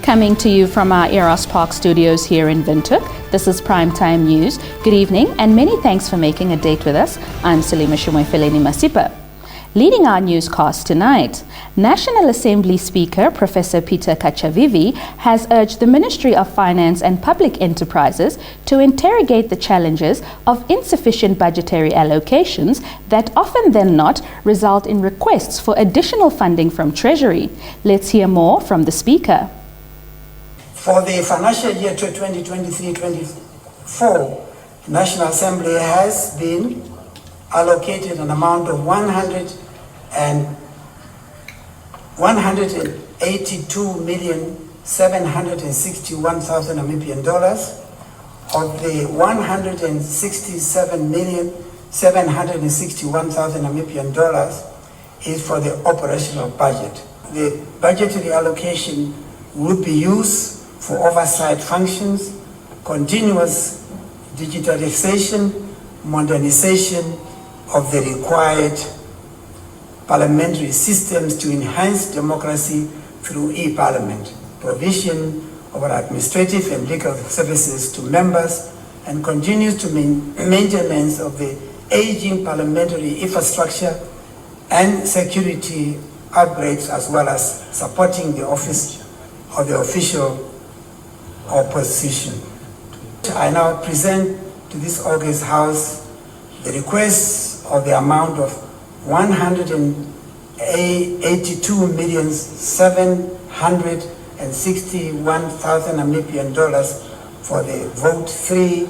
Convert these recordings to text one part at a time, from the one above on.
Coming to you from our Eros Park studios here in Windhoek, this is Primetime News. Good evening and many thanks for making a date with us. I'm Salima Shumoyfeleni Masipa. Leading our newscast tonight, National Assembly Speaker Professor Peter Katjavivi has urged the Ministry of Finance and Public Enterprises to interrogate the challenges of insufficient budgetary allocations that often than not result in requests for additional funding from Treasury. Let's hear more from the Speaker. For the financial year 2023-24, the National Assembly has been allocated an amount of 182,761,000 Namibian dollars. Of the 167,761,000 Namibian dollars is for the operational budget. The budgetary allocation would be used for oversight functions, continuous digitalization, modernization of the required parliamentary systems to enhance democracy through e-parliament, provision of administrative and legal services to members, and continues to maintenance of the aging parliamentary infrastructure and security upgrades, as well as supporting the office of the official opposition. I now present to this August House the request of the amount of 182,761,000 Namibian dollars for the Vote 3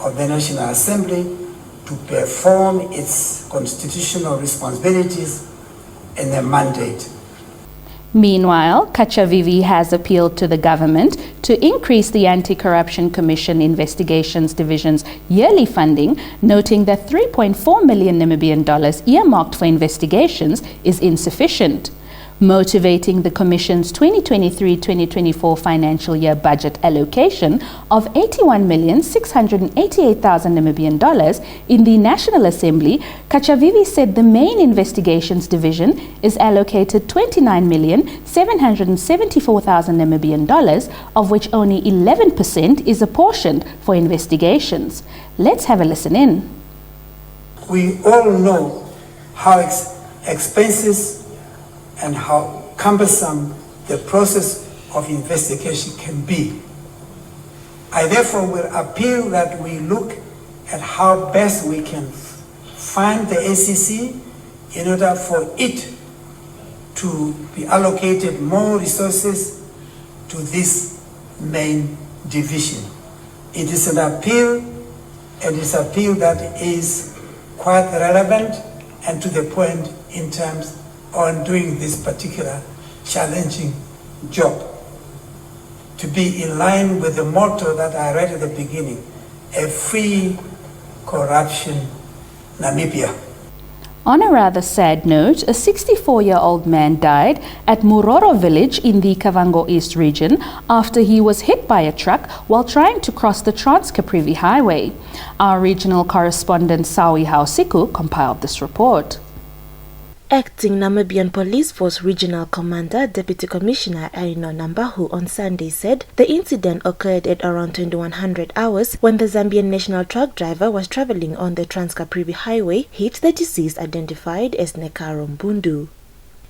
of the National Assembly to perform its constitutional responsibilities in the mandate. Meanwhile, Katjavivi has appealed to the government to increase the Anti-Corruption Commission Investigations Division's yearly funding, noting that 3.4 million Namibian dollars earmarked for investigations is insufficient. Motivating the Commission's 2023-2024 financial year budget allocation of 81,688,000 Namibian dollars in the National Assembly, Katjavivi said the main investigations division is allocated 29,774,000 Namibian dollars, of which only 11% is apportioned for investigations. Let's have a listen in. We all know how expensive and how cumbersome the process of investigation can be. I therefore will appeal that we look at how best we can fund the ACC in order for it to be allocated more resources to this main division. It is an appeal, and it's an appeal that is quite relevant and to the point in terms on doing this particular challenging job, to be in line with the motto that I read at the beginning, a free corruption Namibia. On a rather sad note, a 64-year-old man died at Muroro village in the Kavango East region after he was hit by a truck while trying to cross the Trans-Caprivi Highway. Our regional correspondent Sawi Hausiku compiled this report. Acting Namibian Police Force Regional Commander Deputy Commissioner Aino Nambahu on Sunday said the incident occurred at around 2100 hours when the Zambian national truck driver was traveling on the Trans-Caprivi Highway, hit the deceased identified as Nekaro Mbundu.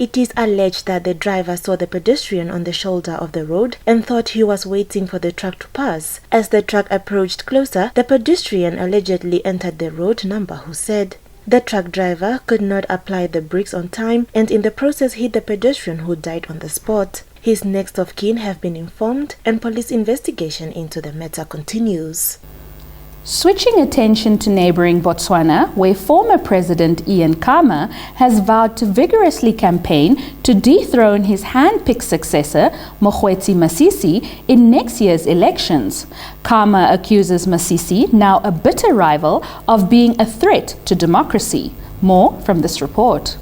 It is alleged that the driver saw the pedestrian on the shoulder of the road and thought he was waiting for the truck to pass. As the truck approached closer, the pedestrian allegedly entered the road, Nambahu said. The truck driver could not apply the brakes on time and in the process hit the pedestrian who died on the spot. His next of kin have been informed and police investigation into the matter continues. Switching attention to neighboring Botswana, where former President Ian Khama has vowed to vigorously campaign to dethrone his hand-picked successor, Mokgweetsi Masisi, in next year's elections. Khama accuses Masisi, now a bitter rival, of being a threat to democracy. More from this report.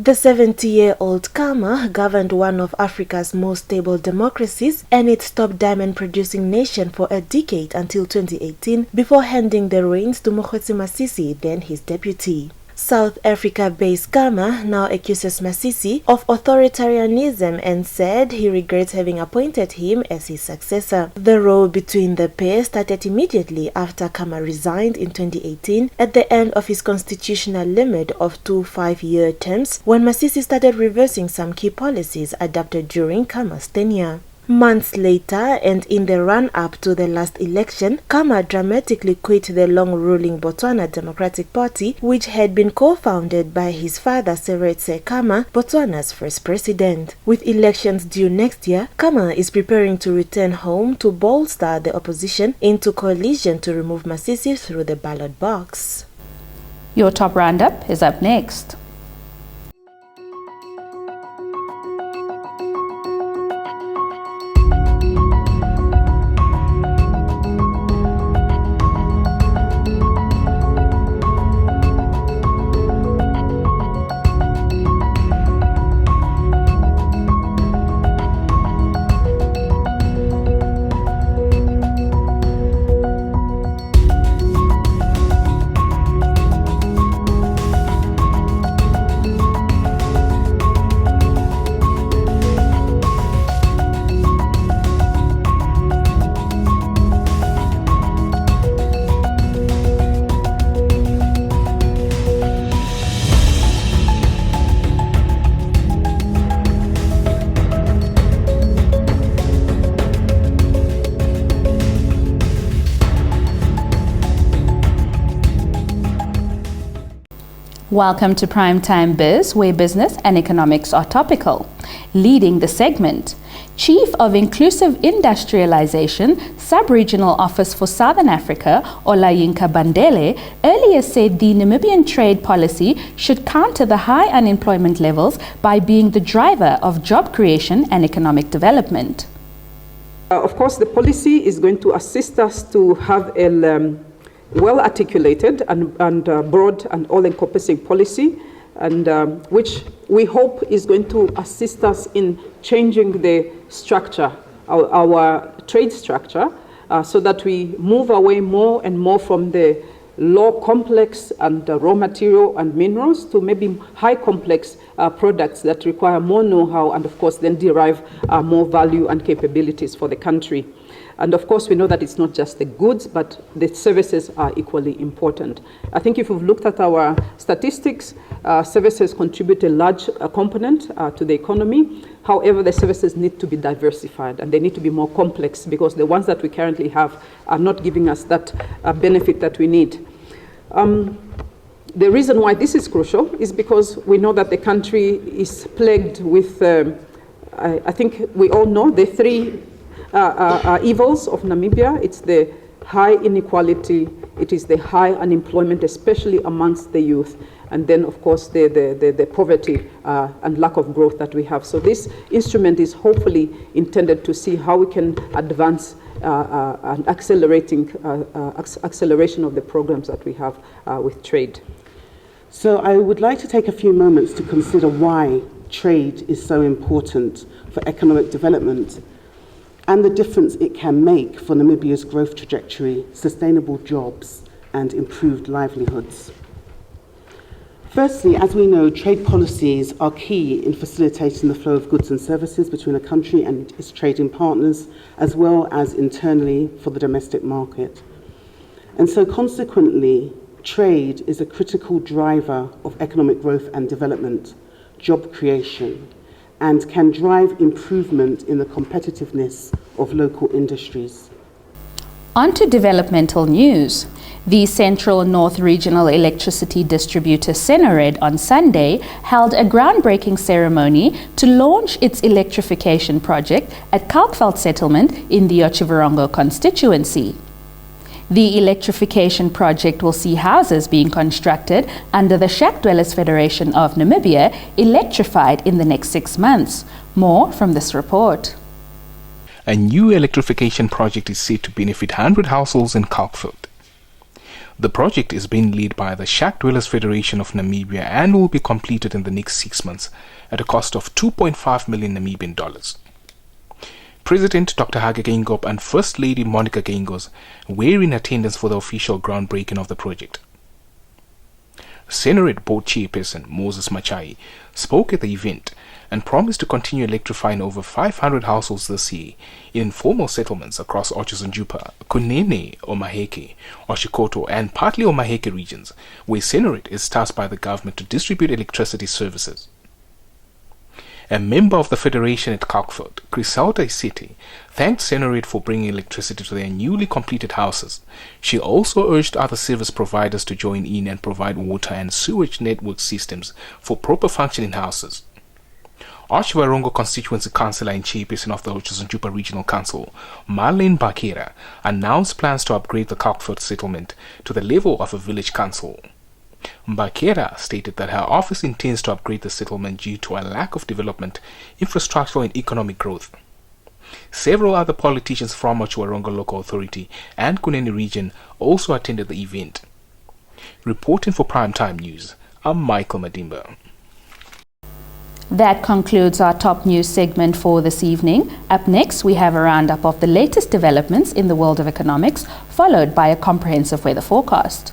The 70-year-old Khama governed one of Africa's most stable democracies and its top diamond-producing nation for a decade until 2018 before handing the reins to Mokgweetsi Masisi, then his deputy. South Africa-based Khama now accuses Masisi of authoritarianism and said he regrets having appointed him as his successor. The row between the pair started immediately after Khama resigned in 2018 at the end of his constitutional limit of 2 5-year terms, when Masisi started reversing some key policies adopted during Khama's tenure. Months later, and in the run-up to the last election, Khama dramatically quit the long-ruling Botswana Democratic Party, which had been co-founded by his father Seretse Khama, Botswana's first president. With elections due next year, Khama is preparing to return home to bolster the opposition into coalition to remove Masisi through the ballot box. Your top roundup is up next. Welcome to Primetime Biz, where business and economics are topical. Leading the segment, Chief of Inclusive Industrialization, Sub-Regional Office for Southern Africa, Olayinka Bandele, earlier said the Namibian trade policy should counter the high unemployment levels by being the driver of job creation and economic development. Of course, the policy is going to assist us to have a well-articulated and broad and all-encompassing policy, and which we hope is going to assist us in changing the structure, our trade structure, so that we move away more and more from the low complex and raw material and minerals to maybe high complex products that require more know-how and, of course, then derive more value and capabilities for the country. And of course, we know that it's not just the goods, but the services are equally important. I think if we've looked at our statistics, services contribute a large component to the economy. However, the services need to be diversified and they need to be more complex, because the ones that we currently have are not giving us that benefit that we need. The reason why this is crucial is because we know that the country is plagued with, I think we all know the three evils of Namibia. It's the high inequality, it is the high unemployment, especially amongst the youth, and then of course the poverty and lack of growth that we have. So this instrument is hopefully intended to see how we can advance an acceleration of the programs that we have with trade. So I would like to take a few moments to consider why trade is so important for economic development and the difference it can make for Namibia's growth trajectory, sustainable jobs, and improved livelihoods. Firstly, as we know, trade policies are key in facilitating the flow of goods and services between a country and its trading partners, as well as internally for the domestic market. And so consequently, trade is a critical driver of economic growth and development, job creation, and can drive improvement in the competitiveness of local industries. On to developmental news. The Central North Regional Electricity Distributor, Senared, on Sunday held a groundbreaking ceremony to launch its electrification project at Kalkveld Settlement in the Otjiwarongo constituency. The electrification project will see houses being constructed under the Shack Dwellers Federation of Namibia electrified in the next 6 months. More from this report. A new electrification project is set to benefit 100 households in Kalkveld. The project is being led by the Shack Dwellers Federation of Namibia and will be completed in the next 6 months at a cost of 2.5 million Namibian dollars. President Dr. Hage Geingob and First Lady Monica Geingob were in attendance for the official groundbreaking of the project. Senorate Board Chairperson Moses Machai spoke at the event and promised to continue electrifying over 500 households this year in informal settlements across Otjizujupa, Kunene, Omaheke, Oshikoto and partly Omaheke regions, where Senorate is tasked by the government to distribute electricity services. A member of the Federation at Kalkford, Griselda Iseti, thanked Senorate for bringing electricity to their newly completed houses. She also urged other service providers to join in and provide water and sewage network systems for proper functioning houses. Otjiwarongo Constituency Councillor and Chairperson of the Otjizujupa Regional Council, Marlene Bakera, announced plans to upgrade the Kalkford settlement to the level of a village council. Bakera stated that her office intends to upgrade the settlement due to a lack of development, infrastructural and economic growth. Several other politicians from Otjiwarongo Local Authority and Kunene region also attended the event. Reporting for Primetime News, I'm Michael Madimba. That concludes our top news segment for this evening. Up next, we have a roundup of the latest developments in the world of economics, followed by a comprehensive weather forecast.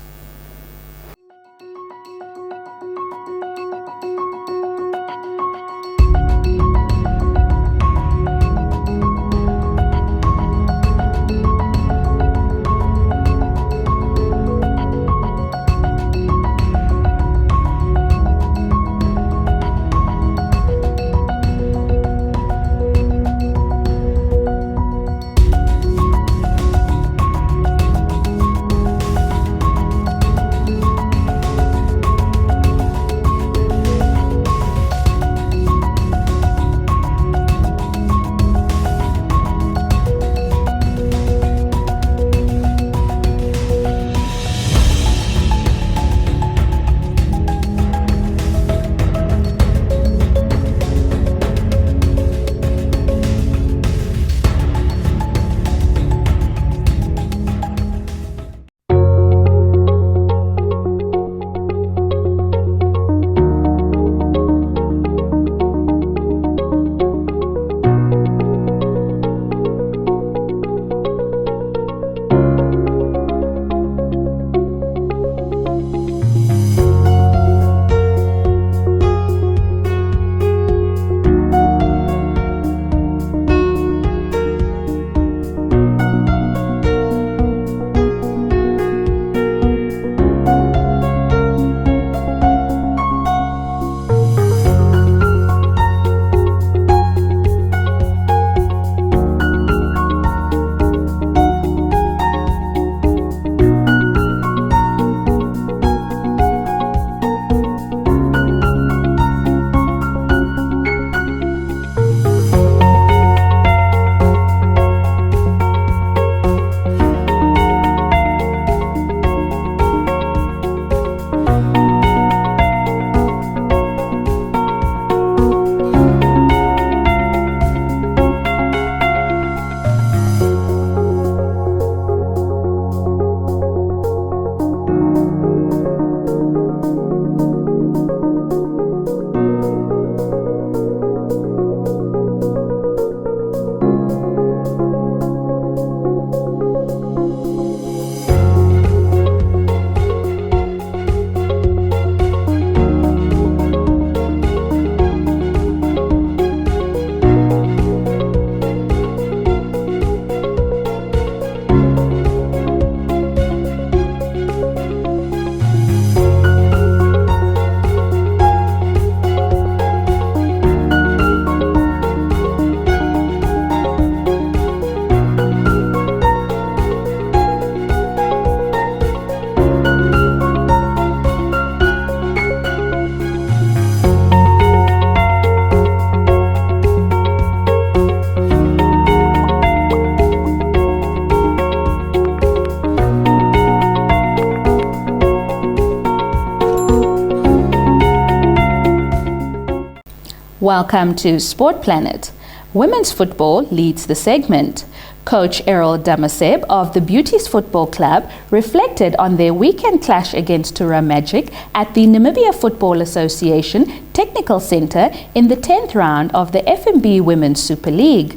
Welcome to Sport Planet. Women's football leads the segment. Coach Errol Damaseb of the Beauties Football Club reflected on their weekend clash against Tura Magic at the Namibia Football Association Technical Centre in the 10th round of the FNB Women's Super League.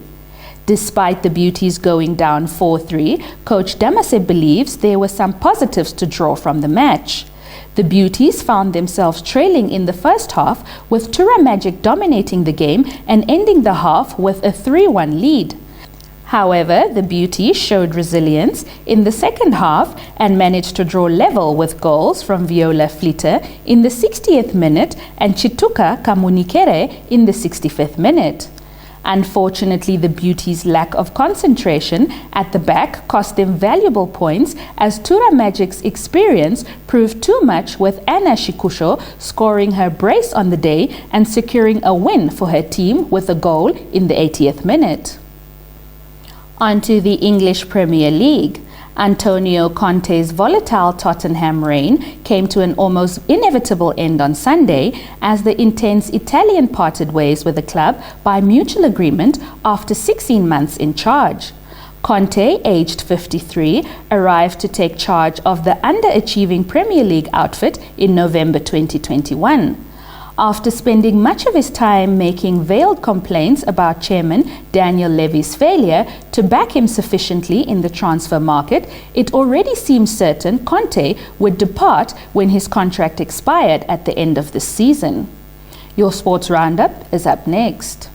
Despite the Beauties going down 4-3, Coach Damaseb believes there were some positives to draw from the match. The Beauties found themselves trailing in the first half, with Tura Magic dominating the game and ending the half with a 3-1 lead. However, the Beauties showed resilience in the second half and managed to draw level with goals from Viola Flitter in the 60th minute and Chituka Kamunikere in the 65th minute. Unfortunately, the Beauties' lack of concentration at the back cost them valuable points, as Tura Magic's experience proved too much, with Anna Shikusho scoring her brace on the day and securing a win for her team with a goal in the 80th minute. On to the English Premier League. Antonio Conte's volatile Tottenham reign came to an almost inevitable end on Sunday, as the intense Italian parted ways with the club by mutual agreement after 16 months in charge. Conte, aged 53, arrived to take charge of the underachieving Premier League outfit in November 2021. After spending much of his time making veiled complaints about Chairman Daniel Levy's failure to back him sufficiently in the transfer market, it already seemed certain Conte would depart when his contract expired at the end of this season. Your sports roundup is up next.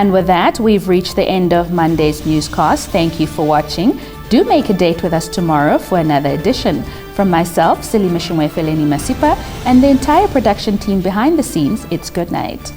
And with that, we've reached the end of Monday's newscast. Thank you for watching. Do make a date with us tomorrow for another edition. From myself, Selima Shumwefeleni Masipa, and the entire production team behind the scenes, it's good night.